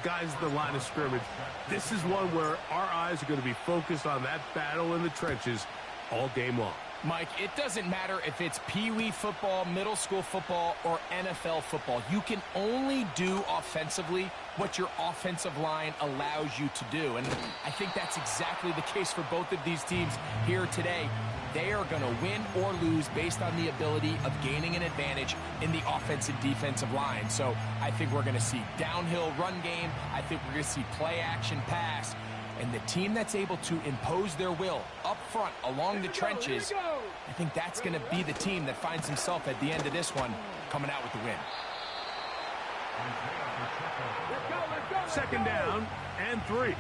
guys at the line of scrimmage. This is one where our eyes are going to be focused on that battle in the trenches all game long. Mike, it doesn't matter if it's Pee-wee football, middle school football, or NFL football. You can only do offensively what your offensive line allows you to do. And I think that's exactly the case for both of these teams here today. They are going to win or lose based on the ability of gaining an advantage in the offensive defensive line. So I think we're going to see downhill run game. I think we're going to see play action pass. And the team that's able to impose their will up front along the trenches, I think that's going to be the team that finds himself at the end of this one coming out with the win. Second down and 3.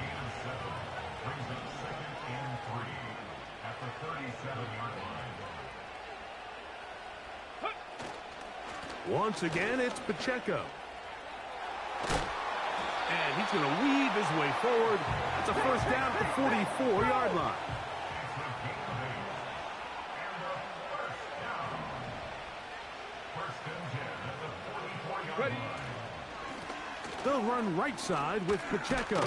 Once again, it's Pacheco. And he's going to weave his way forward. It's a first down at the 44-yard line. They'll run right side with Pacheco.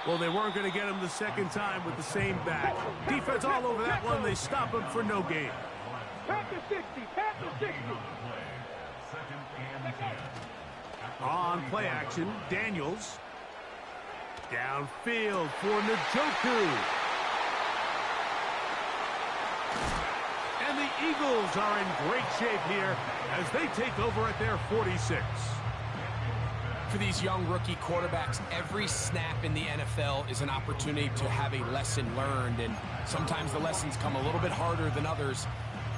Well, they weren't going to get him the second time with the same back. Defense all over that one. They stop him for no gain. On play action, Daniels. Downfield for Njoku. And the Eagles are in great shape here as they take over at their 46. For these young rookie quarterbacks, every snap in the NFL is an opportunity to have a lesson learned, and sometimes the lessons come a little bit harder than others.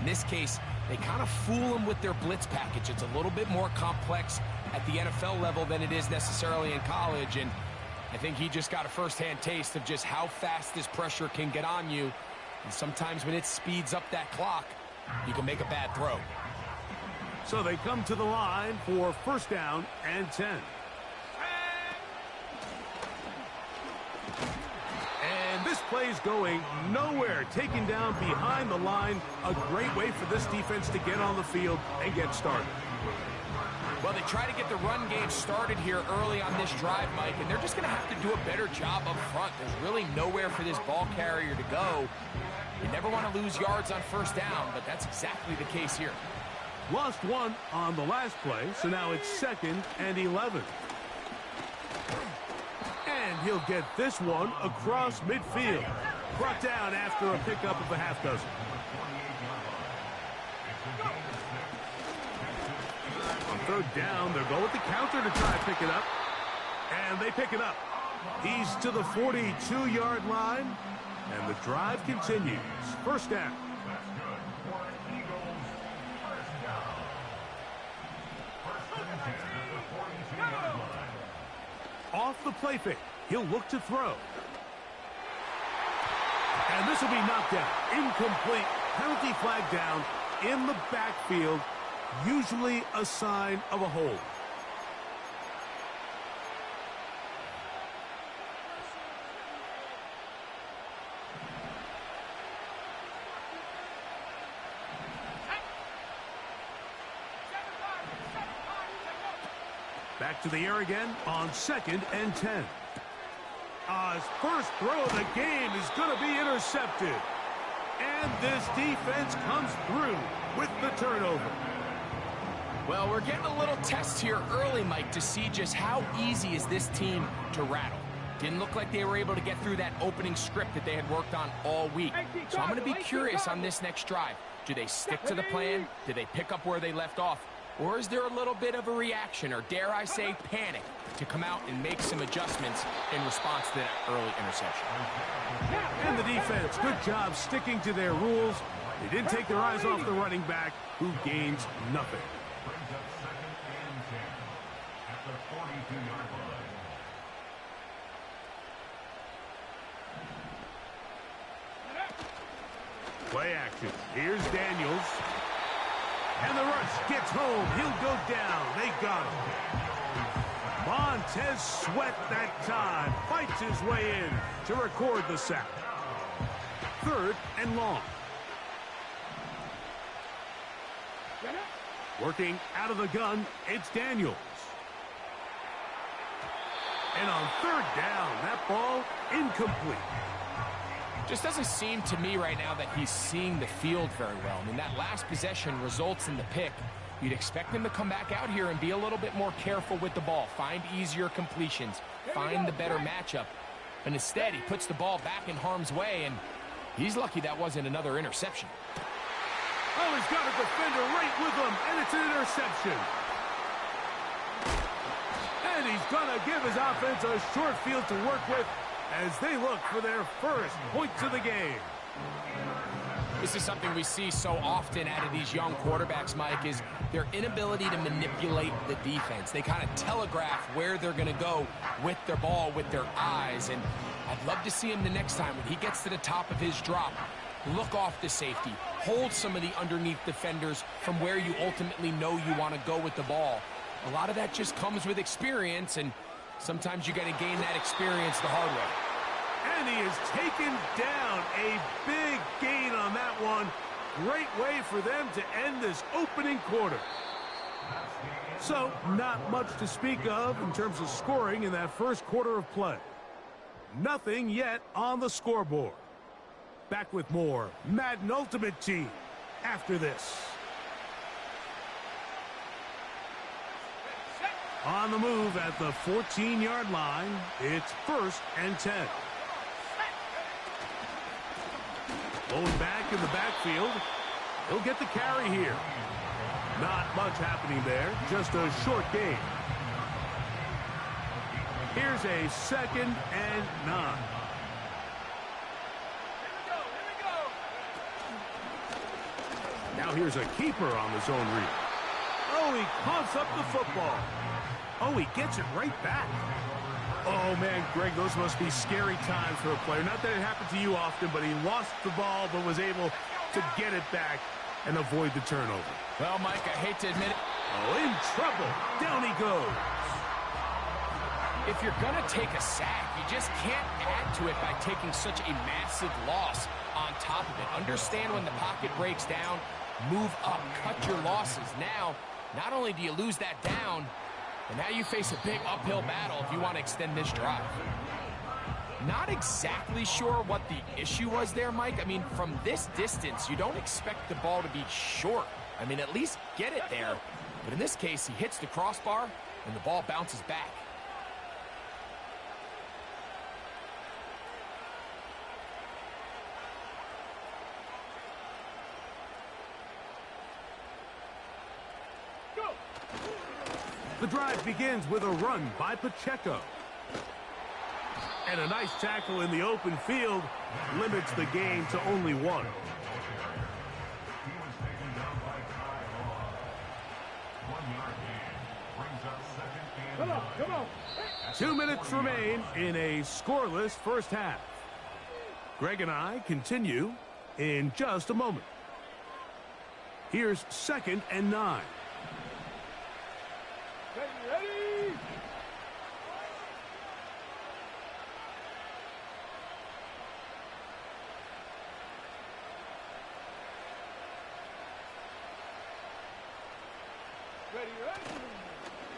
In this case, they kind of fool them with their blitz package. It's a little bit more complex at the NFL level than it is necessarily in college, and I think he just got a first-hand taste of just how fast this pressure can get on you, and sometimes when it speeds up that clock, you can make a bad throw. So they come to the line for first down and 10. And this play's going nowhere. Taken down behind the line. A great way for this defense to get on the field and get started. Well, they try to get the run game started here early on this drive, Mike, and they're just going to have to do a better job up front. There's really nowhere for this ball carrier to go. You never want to lose yards on first down, but that's exactly the case here. Lost one on the last play, so now it's 2nd and 11. And he'll get this one across midfield. Brought down after a pickup of a half dozen. On third down, they'll go with the counter to try to pick it up. And they pick it up. He's to the 42-yard line. And the drive continues. First down. Off the play fake. He'll look to throw. And this will be knocked down. Incomplete. Penalty flag down in the backfield. Usually a sign of a hold. Back to the air again on 2nd and 10. His first throw of the game is going to be intercepted. And this defense comes through with the turnover. Well, we're getting a little test here early, Mike, to see just how easy is this team to rattle. Didn't look like they were able to get through that opening script that they had worked on all week. So I'm going to be curious on this next drive. Do they stick to the plan? Do they pick up where they left off? Or is there a little bit of a reaction, or dare I say panic, to come out and make some adjustments in response to that early interception? And the defense, good job sticking to their rules. They didn't take their eyes off the running back, who gains nothing. Play action. Here's Daniels. And the rush gets home. He'll go down. They got him. Montez Sweat that time. Fights his way in to record the sack. 3rd and long. Working out of the gun, it's Daniels. And on third down, that ball incomplete. Just doesn't seem to me right now that he's seeing the field very well. I mean, that last possession results in the pick. You'd expect him to come back out here and be a little bit more careful with the ball, find easier completions, find the better matchup. But instead, he puts the ball back in harm's way, and he's lucky that wasn't another interception. Oh, he's got a defender right with him, and it's an interception. And he's going to give his offense a short field to work with as they look for their first points of the game. This is something we see so often out of these young quarterbacks, Mike, is their inability to manipulate the defense. They kind of telegraph where they're going to go with their ball, with their eyes. And I'd love to see him the next time when he gets to the top of his drop. Look off the safety. Hold some of the underneath defenders from where you ultimately know you want to go with the ball. A lot of that just comes with experience, and sometimes you got to gain that experience the hard way. And he has taken down a big gain on that one. Great way for them to end this opening quarter. So, not much to speak of in terms of scoring in that first quarter of play. Nothing yet on the scoreboard. Back with more Madden Ultimate Team after this. On the move at the 14-yard line, it's 1st and 10. Going back in the backfield. He'll get the carry here. Not much happening there. Just a short gain. Here's a 2nd and 9. Now here's a keeper on the zone read. Oh, he coughs up the football. Oh, he gets it right back. Oh, man, Greg, those must be scary times for a player. Not that it happened to you often, but he lost the ball but was able to get it back and avoid the turnover. Well, Mike, I hate to admit it. Oh, in trouble. Down he goes. If you're going to take a sack, you just can't add to it by taking such a massive loss on top of it. Understand when the pocket breaks down, move up, cut your losses. Now, not only do you lose that down, but now you face a big uphill battle if you want to extend this drive. Not exactly sure what the issue was there, Mike. I mean, from this distance, you don't expect the ball to be short. I mean, at least get it there. But in this case, he hits the crossbar, and the ball bounces back. The drive begins with a run by Pacheco. And a nice tackle in the open field limits the gain to only 1. Come on. 2 minutes remain in a scoreless first half. Greg and I continue in just a moment. Here's 2nd and 9. Ready?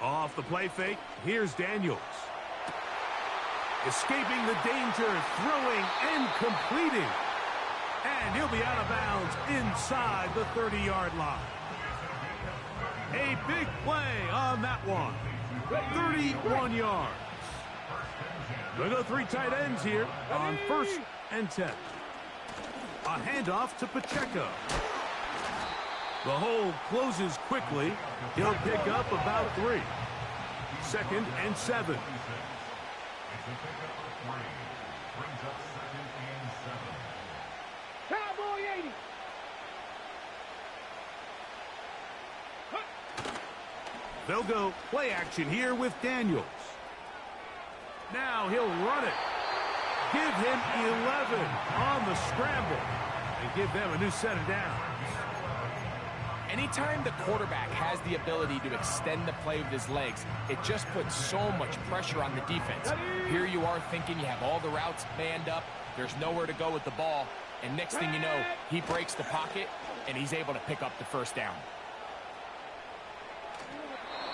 Off the play fake, here's Daniels. Escaping the danger, throwing and completing. And he'll be out of bounds inside the 30-yard line. A big play on that one. 31 yards. We'll go 3 tight ends here on 1st and 10. A handoff to Pacheco. The hole closes quickly. He'll pick up about 3. 2nd and 7. Cowboy 80. They'll go play action here with Daniels. Now he'll run it. Give him 11 on the scramble and give them a new set of downs. Anytime the quarterback has the ability to extend the play with his legs, it just puts so much pressure on the defense. Here you are thinking you have all the routes manned up, there's nowhere to go with the ball, and next thing you know, he breaks the pocket, and he's able to pick up the first down.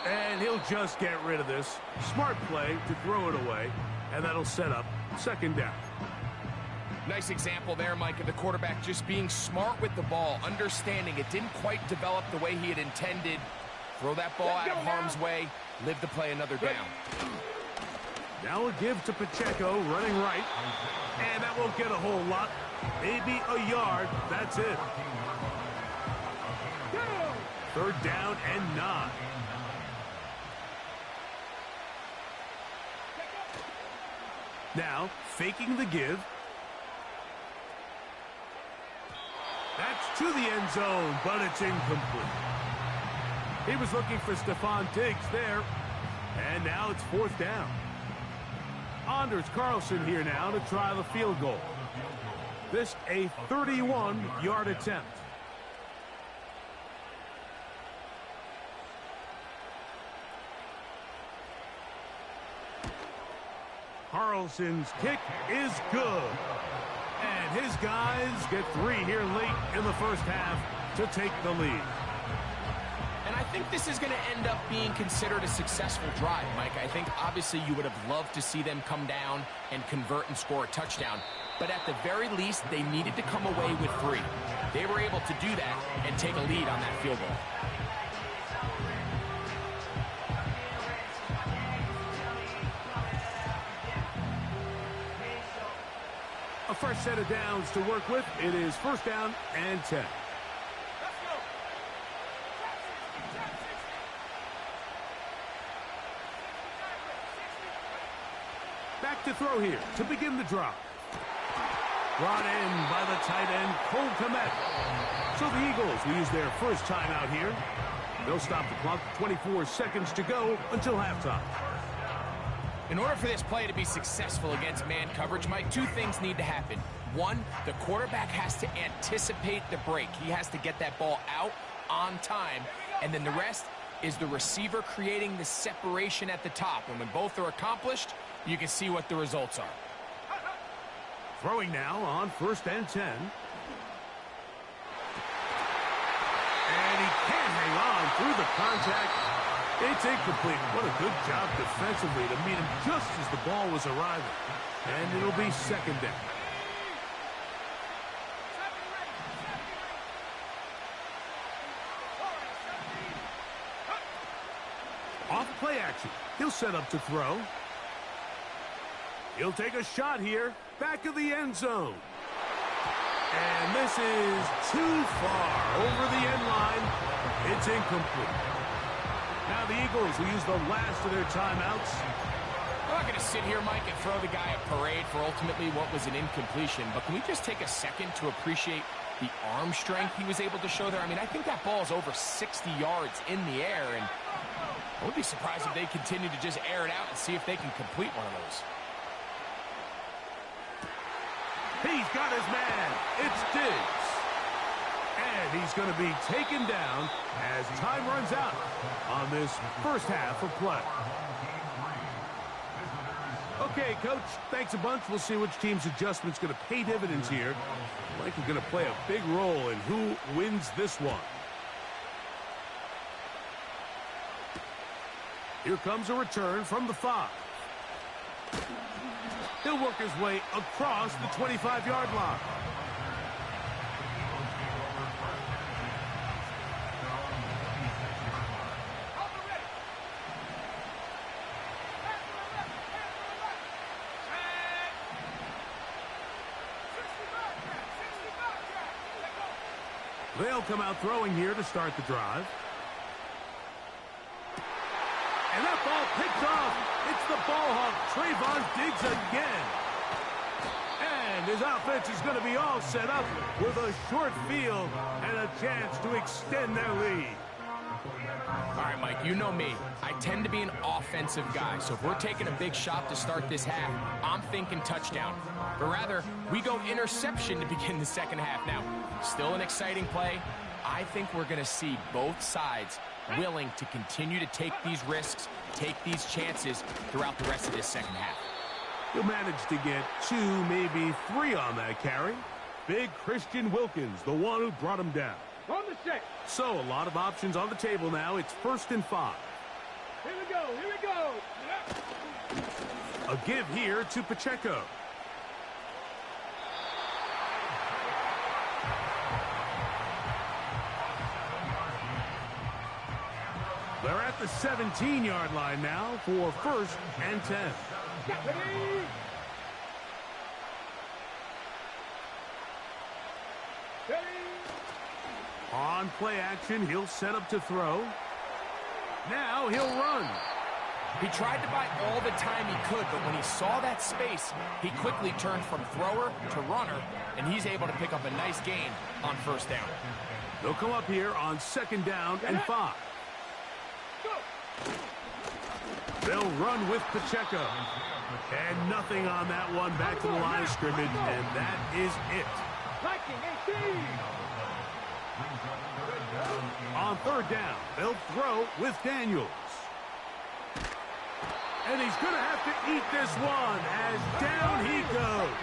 And he'll just get rid of this. Smart play to throw it away, and that'll set up second down. Nice example there, Mike, of the quarterback just being smart with the ball, understanding it didn't quite develop the way he had intended. Throw that ball out of harm's way, live to play another down. Now a give to Pacheco, running right. And that won't get a whole lot. Maybe a yard. That's it. Third down and 9. Now, faking the give. That's to the end zone, but it's incomplete. He was looking for Stephon Diggs there. And now it's fourth down. Anders Carlson here now to try the field goal. This a 31-yard attempt. Carlson's kick is good. And his guys get 3 here late in the first half to take the lead. And I think this is going to end up being considered a successful drive, Mike. I think obviously you would have loved to see them come down and convert and score a touchdown. But at the very least, they needed to come away with 3. They were able to do that and take a lead on that field goal. A fresh set of downs to work with. It is first down and 10. Back to throw here to begin the drop. Brought in by the tight end, Cole Kmet. So the Eagles will use their first timeout here. They'll stop the clock, 24 seconds to go until halftime. In order for this play to be successful against man coverage, Mike, 2 things need to happen. 1, the quarterback has to anticipate the break. He has to get that ball out on time. And then the rest is the receiver creating the separation at the top. And when both are accomplished, you can see what the results are. Throwing now on first and 10. And he can't hang on through the contact. It's incomplete. What a good job defensively to meet him just as the ball was arriving. And it'll be second down. Off play action. He'll set up to throw. He'll take a shot here. Back of the end zone. And this is too far over the end line. It's incomplete. Now the Eagles will use the last of their timeouts. I'm not going to sit here, Mike, and throw the guy a parade for ultimately what was an incompletion, but can we just take a second to appreciate the arm strength he was able to show there? I mean, I think that ball is over 60 yards in the air, and I would be surprised if they continue to just air it out and see if they can complete one of those. He's got his man. It's Diggs. And he's going to be taken down as time runs out on this first half of play. Okay, Coach, thanks a bunch. We'll see which team's adjustment's going to pay dividends here. Likely going to play a big role in who wins this one. Here comes a return from the 5. He'll work his way across the 25-yard line. They'll come out throwing here to start the drive. And that ball picked off. It's the ball hawk, Trayvon Diggs again. And his offense is going to be all set up with a short field and a chance to extend their lead. All right, Mike, you know me. I tend to be an offensive guy, so if we're taking a big shot to start this half, I'm thinking touchdown. But rather, we go interception to begin the second half. Now, still an exciting play. I think we're going to see both sides willing to continue to take these risks, take these chances throughout the rest of this second half. He'll manage to get 2, maybe 3 on that carry. Big Christian Wilkins, the one who brought him down. On the set. So a lot of options on the table now. It's first and 5. Here we go. Here we go. A give here to Pacheco. They're at the 17-yard line now for 1st and 10. On play action, he'll set up to throw. Now he'll run. He tried to buy all the time he could, but when he saw that space, he quickly turned from thrower to runner, and he's able to pick up a nice gain on 1st down. They'll come up here on 2nd down and 5. They'll run with Pacheco. And nothing on that one, back to the line of scrimmage, and that is it. On 3rd down, they'll throw with Daniels. And he's going to have to eat this one as down he goes.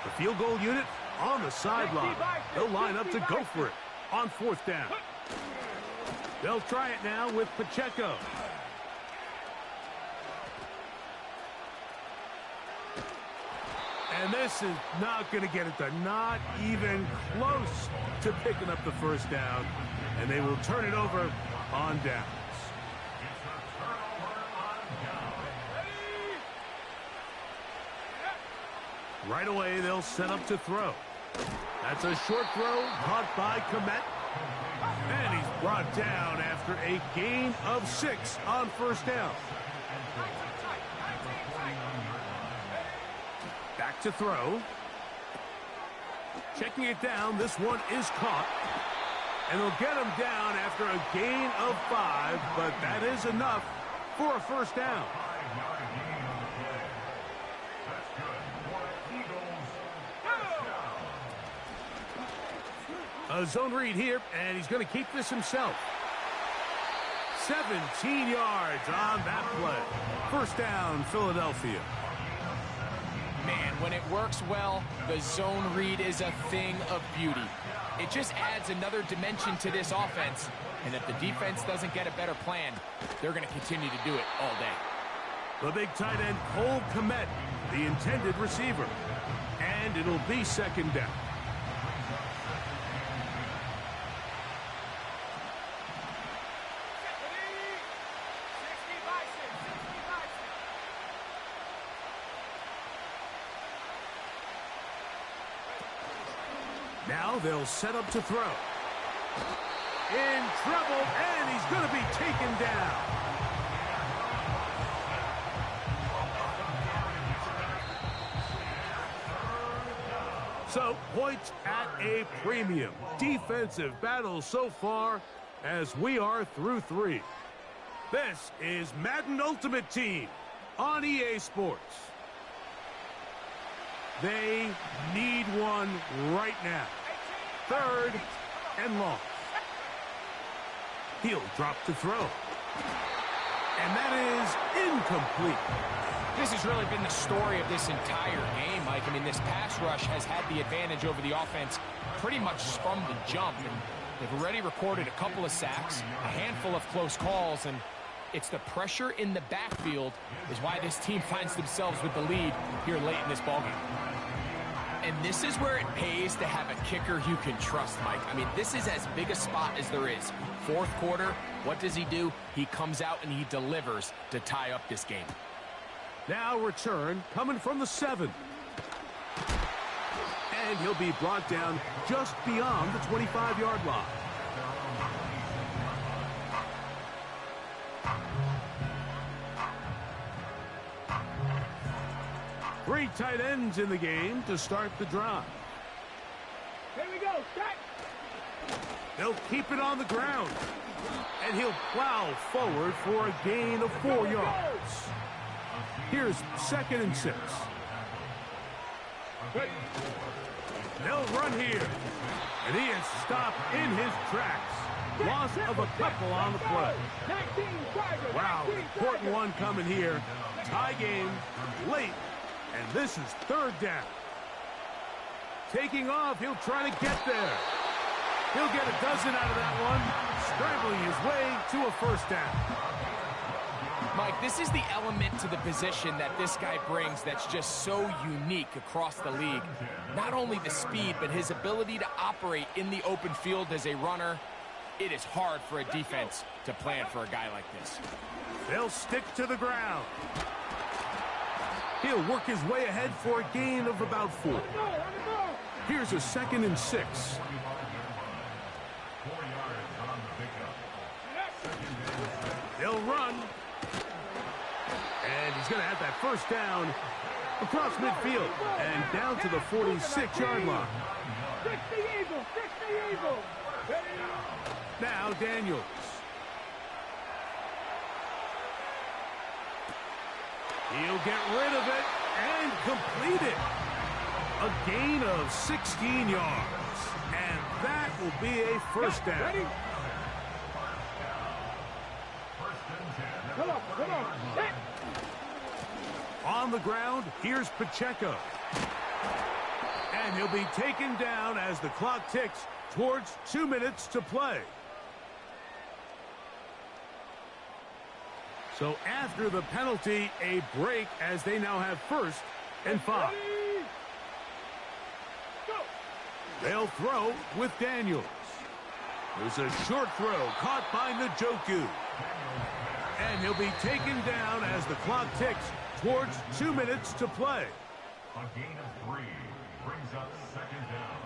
The field goal unit on the sideline. They'll line up to go for it on 4th down. They'll try it now with Pacheco. And this is not going to get it done. Not even close to picking up the 1st down. And they will turn it over on downs. Right away, they'll set up to throw. That's a short throw caught by Komet. And he's brought down after a gain of 6 on 1st down. Back to throw. Checking it down. This one is caught. And they'll get him down after a gain of 5, but that is enough for a 1st down. A zone read here, and he's going to keep this himself. 17 yards on that play. 1st down, Philadelphia. Man, when it works well, the zone read is a thing of beauty. It just adds another dimension to this offense. And if the defense doesn't get a better plan, they're going to continue to do it all day. The big tight end, Cole Komet, the intended receiver. And it'll be 2nd down. Now they'll set up to throw. In trouble, and he's going to be taken down. So, points at a premium. Defensive battle so far as we are through 3. This is Madden Ultimate Team on EA Sports. They need one right now. 3rd and long. He'll drop to throw. And that is incomplete. This has really been the story of this entire game, Mike. I mean, this pass rush has had the advantage over the offense pretty much from the jump. And they've already recorded a couple of sacks, a handful of close calls, and it's the pressure in the backfield is why this team finds themselves with the lead here late in this ballgame. And this is where it pays to have a kicker you can trust, Mike. I mean, this is as big a spot as there is. 4th quarter, what does he do? He comes out and he delivers to tie up this game. Now return coming from the 7. And he'll be brought down just beyond the 25-yard line. Three tight ends in the game to start the drive. Here we go. Stack. They'll keep it on the ground. And he'll plow forward for a gain of 4 yards. Here's 2nd and 6. They'll run here. And he is stopped in his tracks. Loss of a couple on the play. Wow, important one coming here. Tie game late. And this is 3rd down. Taking off, he'll try to get there. He'll get a dozen out of that one. scrambling his way to a first down. Mike, this is the element to the position that this guy brings that's just so unique across the league. Not only the speed, but his ability to operate in the open field as a runner. It is hard for a defense to plan for a guy like this. They'll stick to the ground. He'll work his way ahead for a gain of about 4. Here's a 2nd and 6. They'll run. And he's going to have that first down across midfield and down to the 46-yard line. Fix the eagle! Fix the eagle! Now Daniels. He'll get rid of it and complete it. A gain of 16 yards. And that will be a first down. Ready? Come on, come on. Set. On the ground, here's Pacheco. And he'll be taken down as the clock ticks towards 2 minutes to play. So after the penalty, a break as they now have 1st and 5. They'll throw with Daniels. There's a short throw caught by Njoku. And he'll be taken down as the clock ticks towards 2 minutes to play. A gain of 3 brings up 2nd down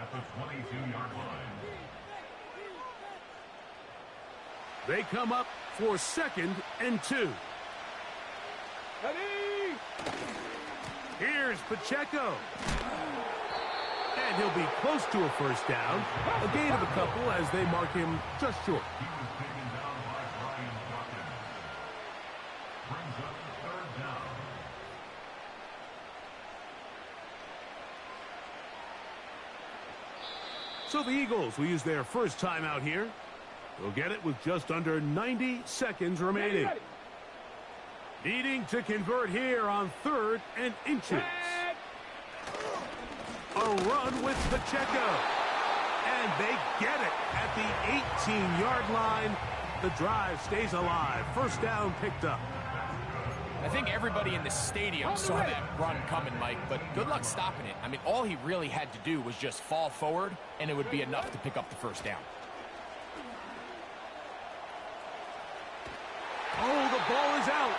at the 22-yard line. They come up for 2nd and 2. Ready? Here's Pacheco. And he'll be close to a first down. A gain of a couple as they mark him just short. He was taken down by Brian Dawkins. Brings up 3rd down. So the Eagles will use their first time out here. They'll get it with just under 90 seconds remaining. Ready. Needing to convert here on 3rd and inches. A run with Pacheco. And they get it at the 18-yard line. The drive stays alive. First down picked up. I think everybody in the stadium saw that run coming, Mike, but good luck stopping it. I mean, all he really had to do was just fall forward, and it would be enough to pick up the first down. Oh, the ball is out.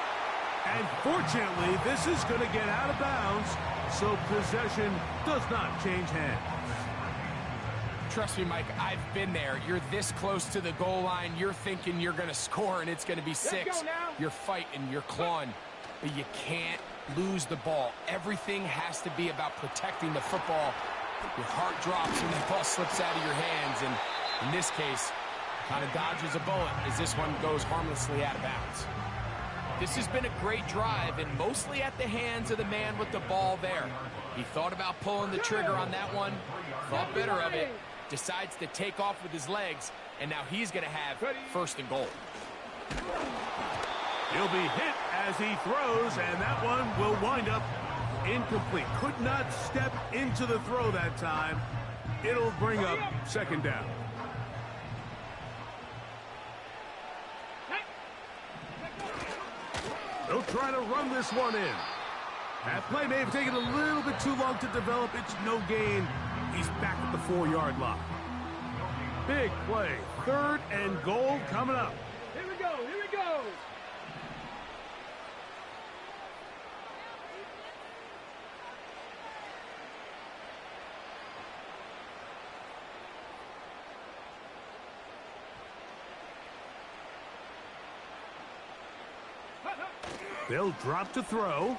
And fortunately, this is going to get out of bounds, so possession does not change hands. Trust me, Mike, I've been there. You're this close to the goal line. You're thinking you're going to score, and it's going to be 6. You're fighting, you're clawing, but you can't lose the ball. Everything has to be about protecting the football. Your heart drops and the ball slips out of your hands, and in this case, kind of dodges a bullet as this one goes harmlessly out of bounds. This has been a great drive, and mostly at the hands of the man with the ball there. He thought about pulling the trigger on that one, thought better of it, decides to take off with his legs, and now he's going to have 1st and goal. He'll be hit as he throws, and that one will wind up incomplete. Could not step into the throw that time. It'll bring up 2nd down. They'll try to run this one in. That play may have taken a little bit too long to develop. It's no gain. He's back at the 4-yard line. Big play. 3rd and goal coming up. Here we go, here we go. They'll drop to throw.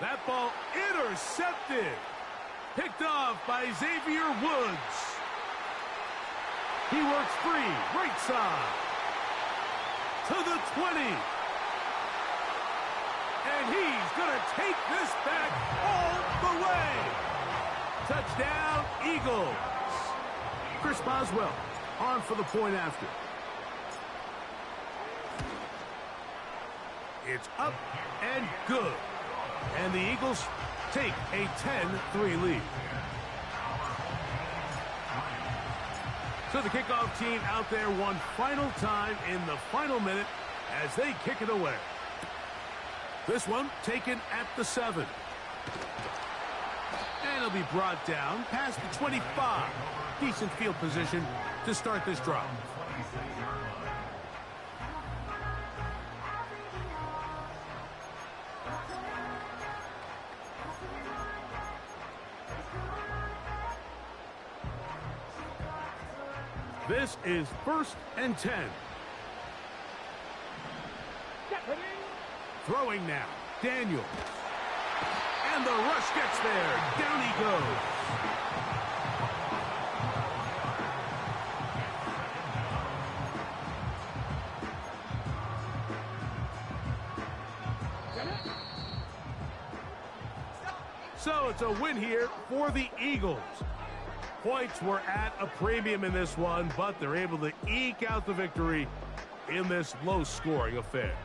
That ball intercepted. Picked off by Xavier Woods. He works free, right side. To the 20. And he's going to take this back all the way. Touchdown, Eagles. Chris Boswell on for the point after. It's up and good. And the Eagles take a 10-3 lead. So the kickoff team out there one final time in the final minute as they kick it away. This one taken at the 7. And it'll be brought down past the 25. Decent field position to start this drive. This is 1st and 10. Throwing now, Daniels. And the rush gets there. Down he goes. So it's a win here for the Eagles. Points were at a premium in this one, but they're able to eke out the victory in this low-scoring affair.